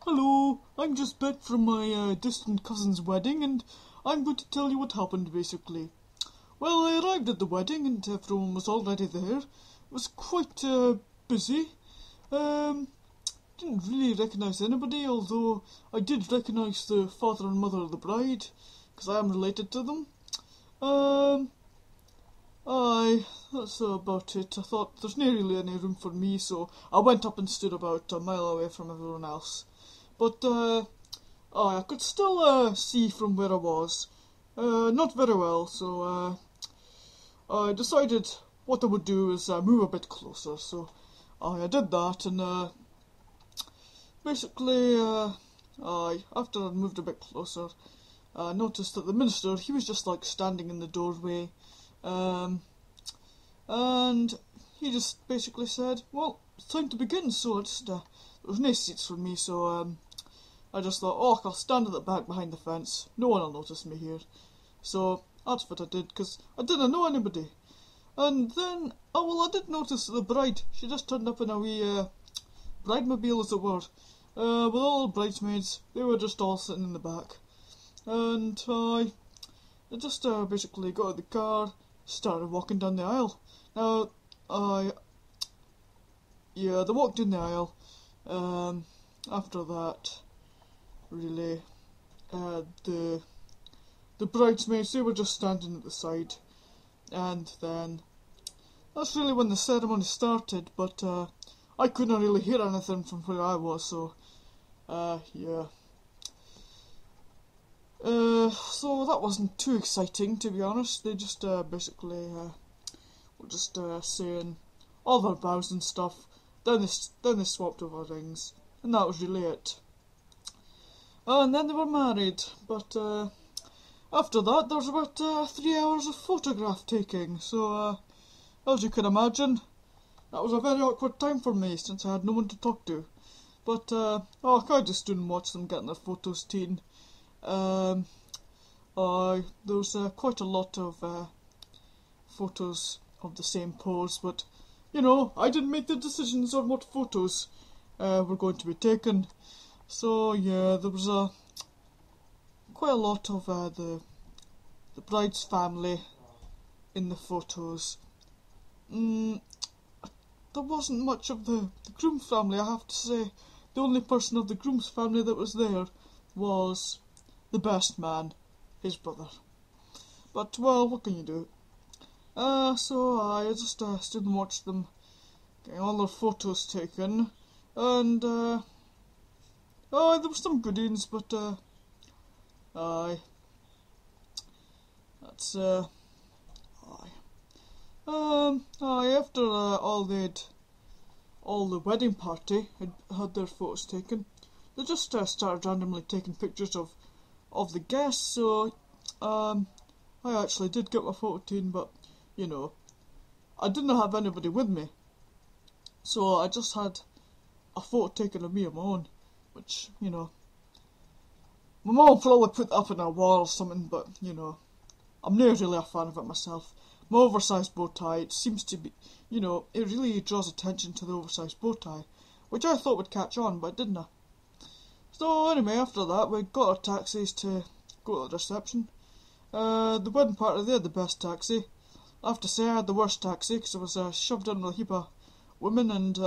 Hello, I'm just back from my distant cousin's wedding, and I'm going to tell you what happened, basically. Well, I arrived at the wedding, and everyone was already there. It was quite busy. Um, didn't really recognise anybody, although I did recognise the father and mother of the bride, because I am related to them. Um, Aye, that's about it. I thought there's not really any room for me, so I went up and stood about a mile away from everyone else. But I could still see from where I was. Not very well, so I decided what I would do is move a bit closer. So I did that, and basically, after I moved a bit closer, I noticed that the minister, he was just like standing in the doorway, and he just basically said, "Well, it's time to begin." So I just there was no seats for me, so I just thought, oh, I'll stand at the back behind the fence. No one will notice me here. So that's what I did, because I didn't know anybody. And then, I did notice that the bride, she just turned up in a wee bridemobile, as it were, with all the bridesmaids. They were just all sitting in the back. And I just basically got out of the car, started walking down the aisle. Now, they walked in the aisle. After that, really, the bridesmaids, they were just standing at the side, and then that's really when the ceremony started, but I couldn't really hear anything from where I was, so so that wasn't too exciting, to be honest. They just basically were just saying all their vows and stuff. Then they swapped over rings, and that was really it. And then they were married, but after that there was about 3 hours of photograph taking, so as you can imagine, that was a very awkward time for me, since I had no one to talk to. But I just stood and watched them getting their photos taken. There was quite a lot of photos of the same pose, but I didn't make the decisions on what photos were going to be taken. So yeah, there was quite a lot of the bride's family in the photos. There wasn't much of the groom's family, I have to say. The only person of the groom's family that was there was the best man, his brother. But, well, what can you do? So I just stood and watched them getting all their photos taken, and there were some goodies, but that's after all the wedding party had their photos taken, they just started randomly taking pictures of the guests. So I actually did get my photo taken, but I didn't have anybody with me, so I just had a photo taken of me on my own, which my mum probably put that up on a wall or something, but I'm not really a fan of it myself. My oversized bow tie, it seems to be, it really draws attention to the oversized bow tie, which I thought would catch on, but it didn't. So anyway, after that, we got our taxis to go to the reception. The wedding party, they had the best taxi. I have to say I had the worst taxi, because I was shoved in with a heap of women, and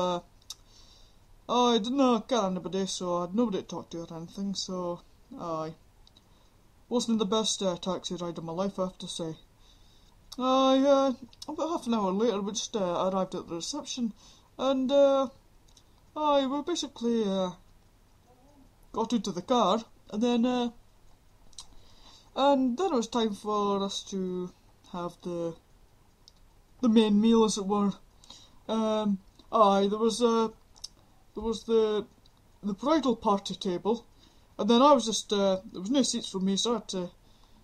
I didn't get anybody, so I had nobody to talk to or anything, so wasn't the best taxi ride of my life, I have to say. About half an hour later, we just arrived at the reception, and we basically got into the car, and then it was time for us to have the main meal, as it were. There was the bridal party table, and then I was just there was no seats for me, so I had to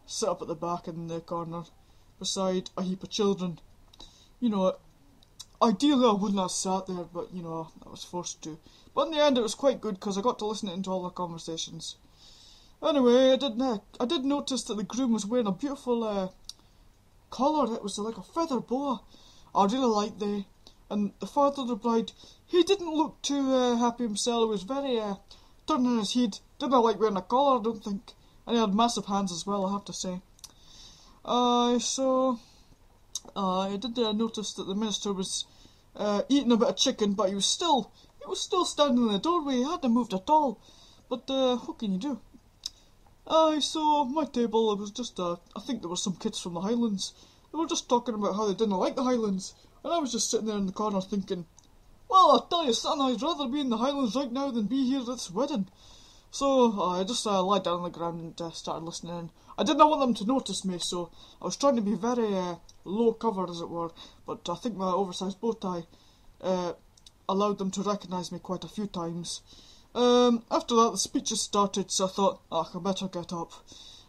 sit up at the back in the corner beside a heap of children. Ideally I wouldn't have sat there, but I was forced to. But in the end it was quite good, because I got to listen into all their conversations. Anyway, I did notice that the groom was wearing a beautiful collar. It was like a feather boa. I really liked and the father of the bride, he didn't look too happy himself. He was very turning his head. Didn't like wearing a collar, I don't think. And he had massive hands as well, I have to say. I did notice that the minister was eating a bit of chicken, but he was still standing in the doorway. He hadn't moved at all. But what can you do? So my table, it was just I think there were some kids from the Highlands. They were just talking about how they didn't like the Highlands, and I was just sitting there in the corner thinking, well, I'll tell you something, I'd rather be in the Highlands right now than be here at this wedding. So I just lied down on the ground and started listening. I did not want them to notice me, so I was trying to be very low cover, as it were, but I think my oversized bow tie allowed them to recognise me quite a few times. After that, the speeches started, so I thought, I better get up.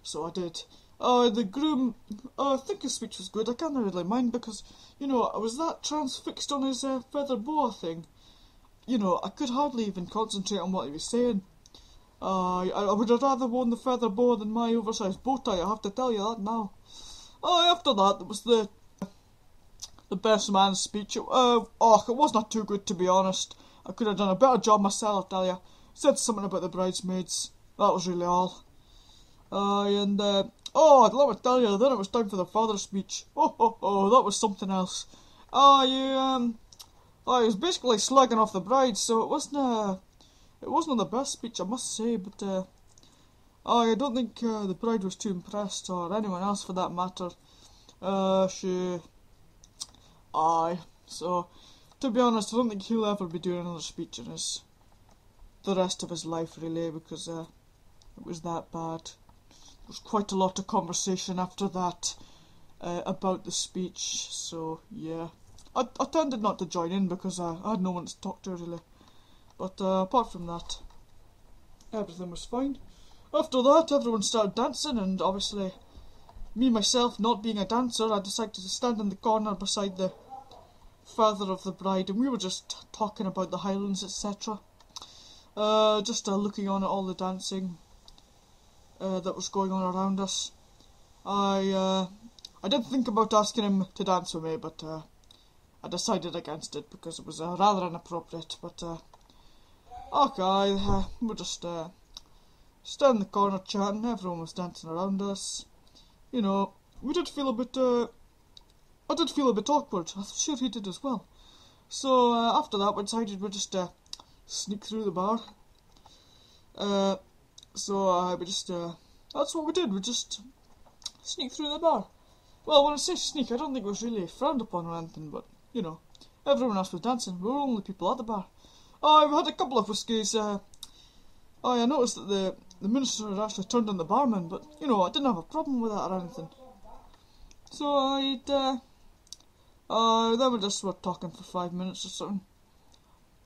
So I did. The groom, I think his speech was good. I can't really mind because, I was that transfixed on his feather boa thing. I could hardly even concentrate on what he was saying. I would have rather worn the feather boa than my oversized bow tie, I have to tell you that now. After that, there was the best man's speech. It was not too good, to be honest. I could have done a better job myself, I tell you. Said something about the bridesmaids. That was really all. Let me tell you, then it was time for the father's speech. That was something else. He was basically slagging off the bride, so it wasn't the best speech, I must say, but I don't think the bride was too impressed, or anyone else for that matter. So, to be honest, I don't think he'll ever be doing another speech in the rest of his life, really, because it was that bad. There was quite a lot of conversation after that about the speech, so yeah. I tended not to join in because I had no one to talk to, really. But apart from that, everything was fine. After that, everyone started dancing, and obviously, me myself not being a dancer, I decided to stand in the corner beside the father of the bride, and we were just talking about the Highlands, etc. Just looking on at all the dancing that was going on around us. I did think about asking him to dance with me, but I decided against it because it was rather inappropriate. But we're just stood in the corner chatting. Everyone was dancing around us. We did feel a bit. I did feel a bit awkward. I'm sure he did as well. So after that, we decided we'd just sneak through the bar. That's what we did. We just sneak through the bar. Well, when I say sneak, I don't think it was really frowned upon or anything, but everyone else was dancing. We were the only people at the bar. We had a couple of whiskies. I noticed that the minister had actually turned on the barman, but I didn't have a problem with that or anything. So then we just were talking for 5 minutes or something.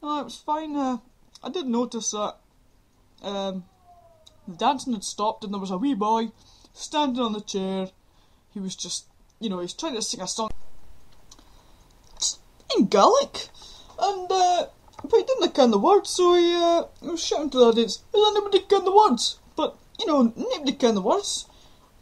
It was fine. I did notice that the dancing had stopped and there was a wee boy standing on the chair. He was just, he's trying to sing a song in Gaelic, and but he didn't ken the words, so he was shouting to the audience, "Does anybody ken the words?" But nobody ken the words.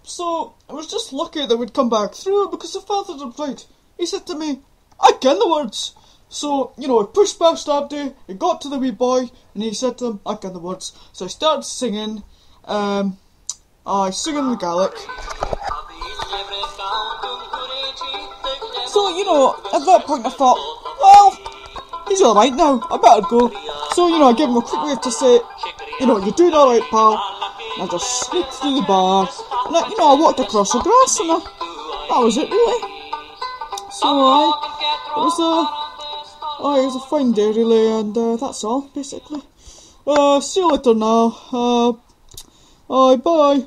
So I was just lucky that we'd come back through, because the father of the bride, he said to me, "I ken the words." So, he pushed past Abdi, he got to the wee boy, and he said to him, "I ken the words." So he started singing, singing the Gaelic. So, at that point I thought, well, he's alright now, I better go. So, I gave him a quick wave to say, you're doing alright, pal. And I just sneaked through the bar, and I walked across the grass, and that was it, really. So, it was a fine day, really, and that's all, basically. See you later now. Bye.